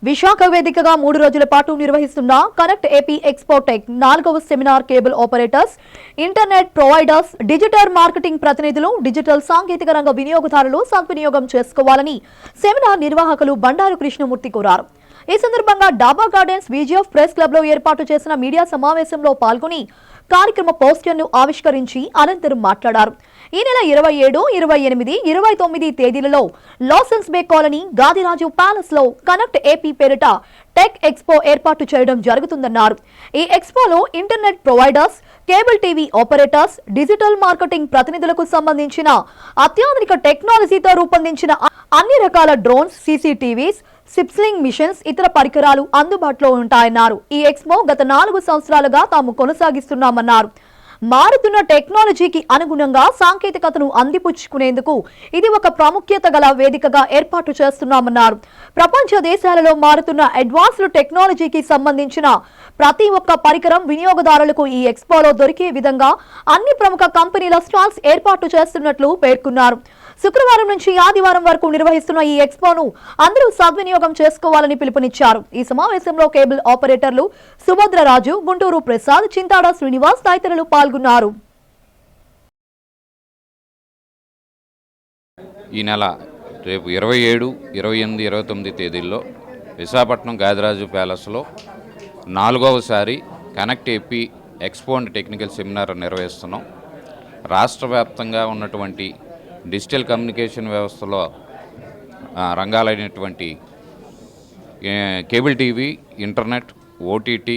విశాఖ వేదికగా 3 రోజుల పాటు నిర్వహిస్తున్న కనెక్ట్ ఏపీ ఎక్స్పో టెక్ 4వ seminar cable operators, internet providers, digital marketing ప్రతినిధులు, డిజిటల్ సాంకేతిక రంగ వినియోగదారులు సద్వినియోగం చేసుకోవాలని సెమినార్ నిర్వాహకులు బండారు కృష్ణమూర్తి కోరారు. ఈ సందర్భంగా డాబా గార్డెన్స్ విజిఎఫ్ ప్రెస్ క్లబ్ లో ఏర్పాటు చేసిన మీడియా సమావేశంలో పాల్గొని కార్యక్రమ పోస్టర్ను ఆవిష్కరించి అనంతరం మాట్లాడారు. ఈ నెల 27, 28, 29 తేదీలలో Lawsons bay colony Gadiraju palace లో కనెక్ట్ ఏపీ పేరిట టెక్ ఎక్స్పో ఏర్పాటు చేయడం జరుగుతుందన్నారు. ఈ ఎక్స్పోలో internet providers, cable TV operators, digital marketing ప్రతినిధులకు సంబంధించిన అత్యాధునిక టెక్నాలజీతో రూపొందించిన అన్ని రకాల డ్రోన్స్, సీసీటీవీస్, సిప్స్లింగ్ మిషన్స్, ఇతర పరికరాలు అందుబాటులో ఉంటాయన్నారు. ఈ ఎక్స్పో గత 4 సంవత్సరాలుగా తాము కొనసాగిస్తున్నామన్నారు. మారుతున్న టెక్నాలజీకి అనుగుణంగా సాంకేతికతను అందిపుచ్చుకునేందుకు ఇది ఒక ప్రాముఖ్యత గల వేదికగా ఏర్పాటు చేస్తున్నామన్నారు. ప్రపంచ దేశాలలో మారుతున్న అడ్వాన్స్డ్ టెక్నాలజీకి సంబంధించిన ప్రతి ఒక్క పరికరం వినియోగదారులకు ఈ ఎక్స్పోలో దొరికే విధంగా అన్ని ప్రముఖ కంపెనీల స్టాల్స్ ఏర్పాటు చేస్తున్నట్లు పేర్కొన్నారు. శుక్రవారం నుంచి ఆదివారం వరకు నిర్వహిస్తున్న ఈ ఎక్స్పోను అందరూ సద్వినియోగం చేసుకోవాలని పిలుపునిచ్చారు. ఈ సమావేశంలో కేబుల్ ఆపరేటర్లు సుభద్రరాజు, గుంటూరు ప్రసాద్, చింతాడ శ్రీనివాస్ తదితరులు పాల్గొన్నారు. ఈ నెల రేపు 27, 28, 29 తేదీల్లో విశాఖపట్నం గాదిరాజు ప్యాలెస్లో 4వసారి connect AP expo and technical seminar నిర్వహిస్తున్నాం. రాష్ట్ర వ్యాప్తంగా ఉన్నటువంటి డిజిటల్ కమ్యూనికేషన్ వ్యవస్థలో రంగాలైనటువంటి cable TV, internet, OTT,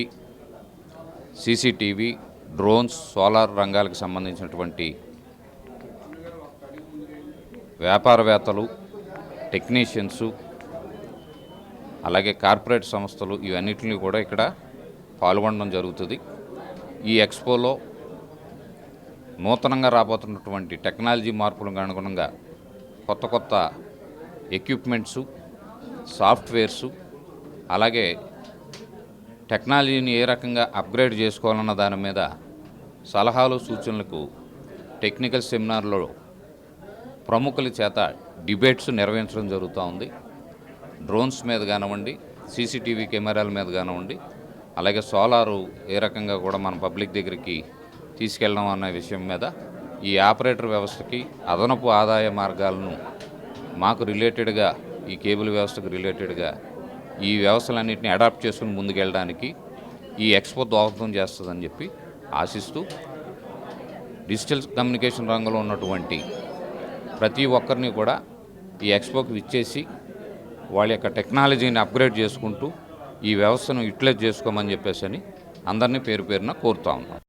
CCTV, drones, solar రంగాలకు సంబంధించినటువంటి వ్యాపారవేత్తలు, టెక్నీషియన్సు, అలాగే కార్పొరేట్ సంస్థలు ఇవన్నిటిని కూడా ఇక్కడ పాల్గొనడం జరుగుతుంది. ఈ ఎక్స్పోలో నూతనంగా రాబోతున్నటువంటి టెక్నాలజీ మార్పులకు అనుగుణంగా కొత్త కొత్త ఎక్విప్మెంట్సు, సాఫ్ట్వేర్సు, అలాగే టెక్నాలజీని ఏ రకంగా అప్గ్రేడ్ చేసుకోవాలన్న దాని మీద సలహాలు, సూచనలకు టెక్నికల్ సెమినార్లో ప్రముఖుల చేత డిబేట్స్ నిర్వహించడం జరుగుతూ ఉంది. డ్రోన్స్ మీద కానివ్వండి, సీసీటీవీ కెమెరాల మీద కానివ్వండి, అలాగే సోలారు ఏ రకంగా కూడా మన పబ్లిక్ దగ్గరికి తీసుకెళ్ళడం అనే విషయం మీద, ఈ ఆపరేటర్ వ్యవస్థకి అదనపు ఆదాయ మార్గాలను మాకు రిలేటెడ్గా, ఈ కేబుల్ వ్యవస్థకు రిలేటెడ్గా ఈ వ్యవస్థలన్నింటినీ అడాప్ట్ చేసుకుని ముందుకెళ్ళడానికి ఈ ఎక్స్పో దోహదం చేస్తుందని చెప్పి ఆశిస్తూ, డిజిటల్ కమ్యూనికేషన్ రంగంలో ఉన్నటువంటి ప్రతి ఒక్కరిని కూడా ఈ ఎక్స్పోకి విచ్చేసి వాళ్ళ యొక్క టెక్నాలజీని అప్గ్రేడ్ చేసుకుంటూ ఈ వ్యవస్థను యూటిలైజ్ చేసుకోమని చెప్పేసి అందరినీ పేరు పేరున కోరుతా ఉన్నాం.